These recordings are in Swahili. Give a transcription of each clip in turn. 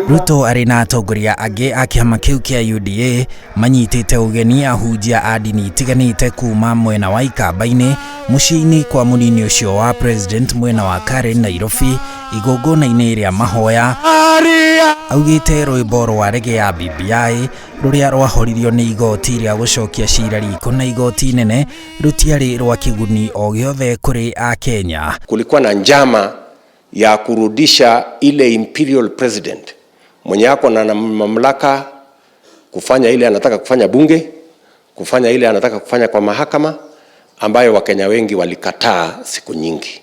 Ruto arĩ na atongoria angĩ a kĩama kĩu kĩa UDA manyitĩte ũgeni ahunjia a ndini itiganĩte kuuma mwena wa Ikamba-inĩ mũciĩ-inĩ kwa mũnini ũcio wa president mwena wa Karen Nairobi igongona-inĩ rĩa mahoya. Augĩte rwĩmbo rwa rege ya BBI rũrĩa rwahoririo nĩ igoti rĩa gũcokia cira riko na igoti nene rũtiarĩ rwa kĩguni o gĩothe kũrĩ a Kenya. Kulikuwa na njama ya kurudisha ile imperial president mwenye yako na mamlaka kufanya ile anataka kufanya bunge, kufanya ile anataka kufanya kwa mahakama, ambayo Wakenya wengi walikataa siku nyingi.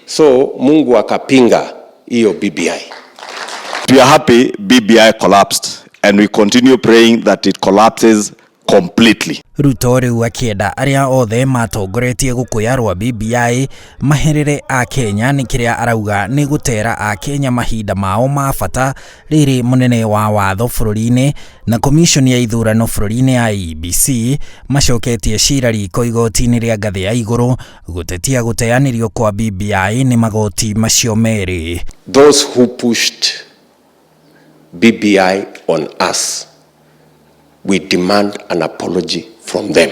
So Mungu akapinga hiyo BBI. We are happy BBI collapsed and we continue praying that it collapses completely. Ruto rĩu akĩenda arĩa othe matongoretie gũkũya rwa BBI maherere a Kenya nĩ kĩrĩa arauga nĩ gũtera a Kenya mahinda mao ma bata rĩrĩ mũnene wa watho bũrũri-inĩ na komishoni ya ithurano bũrũri-inĩ ya IEBC macoketie cira riko igoti-inĩ rĩa ngathĩ ya igũrũ gũtetia gũteanĩrio kwa BBI nĩ magoti macio merĩ. Those who pushed BBI on us, we demand an apology from them.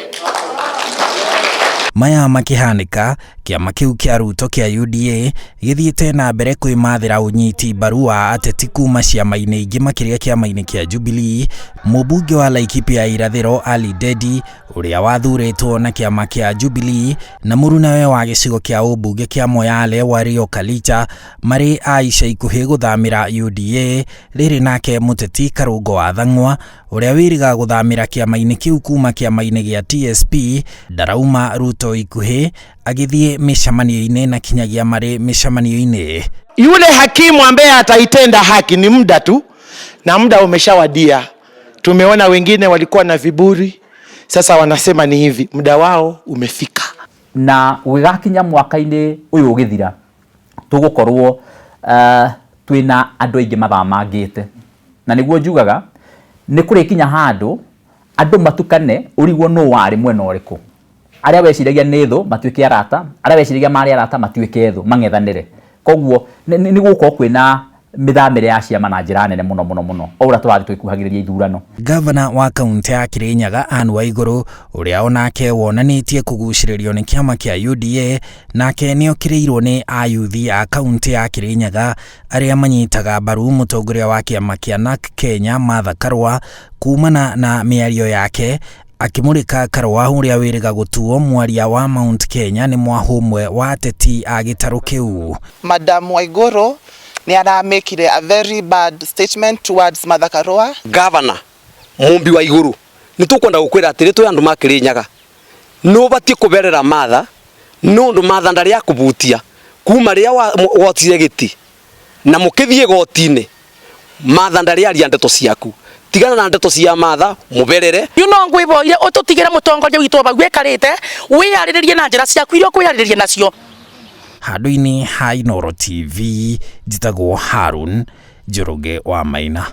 Maya makĩhanĩka kĩama kĩu kĩa Ruto kĩa UDA gĩthiĩte na mbere kwĩmathĩra ũnyiti mbaru wa ateti kuuma ciama-inĩ ingĩ makĩria kĩama-inĩ kĩa Jubilee. Mũmbunge wa Laikipia irathĩro Ali Dedi ũrĩa wathurĩtwo na kĩama kĩa Jubilee na mũrunawe wa gĩcigo kĩa ũmbunge kĩa Moyale Wario Kalita marĩ a ica ikuhĩ gũthamĩra UDA rĩrĩ nake mũteti Karũngo wa Thang'wa ũrĩa wĩrĩga gũthamĩra kĩama-inĩ kĩu kuuma kĩama-inĩ gĩa TSP ndarauma Ruto ikuhĩ agithie mishamanio-inĩ na kinyagia marĩ mishamanio-inĩ. Yule hakimu ambaye ataitenda haki ni muda tu na muda umeshawadia. Tumeona wengine walikuwa na viburi, sasa wanasema ni hivi, muda wao umefika. Na ũgĩgakinya mwaka-inĩ ũyũ ũgĩthira tũgũkorwo twĩna andũ aingĩ mathamangĩte. Na nĩguo njugaga nĩ kũrĩkinya handũ andũ matukane ũrigwo no warĩ mwena ũrĩkũ. Arĩa weciragia nĩ thũ matuĩke arata, arĩa weciragia marĩ arata matuĩke thũ mang'ethanĩre. Koguo nĩ gũkorwo kwĩna mithamĩre ya ciama na njĩra nene mũno. O ũrĩa tũrathiĩ twĩkuhagĩrĩria ithurano. Gavana wa kaunti ya Kirinyaga Anne Waigũrũ ũrĩa onake wonanĩtie kũgucĩrĩrio nĩ kĩama kĩa UDA nake nĩokĩrĩirwo nĩ ayuthi a kaunti ya Kirinyaga arĩa manyitaga mbaru mũtongoria wa kĩama kĩa NARC Kenya Martha Karua kumana na mĩario yake akimurika Karua ũrĩa wĩrĩga gũtuo mwaria wa Mount Kenya nĩ mwahũmwe wa ateti a gĩtarũ kĩu. Madam Waigũrũ ni aramekire a very bad statement towards Martha Karua. Governor Mumbi Waigũrũ ni tukwenda gukwira atiri twi andu makirinyaga no batie kuberera Martha no ndu Martha ndari ya kubutia kuma ria wotire giti na mukithie goti-ini Martha ndari aria ndeto ciaku tigana na ndeto cia Martha muberere no ngwiboire ututigire mutongoria witu bagwekarite wiyariririe na njira ciaku irio kwiyariririe nacio. Handũ-inĩ ha Inooro TV njitagwo Harun Njoroge wa Maina.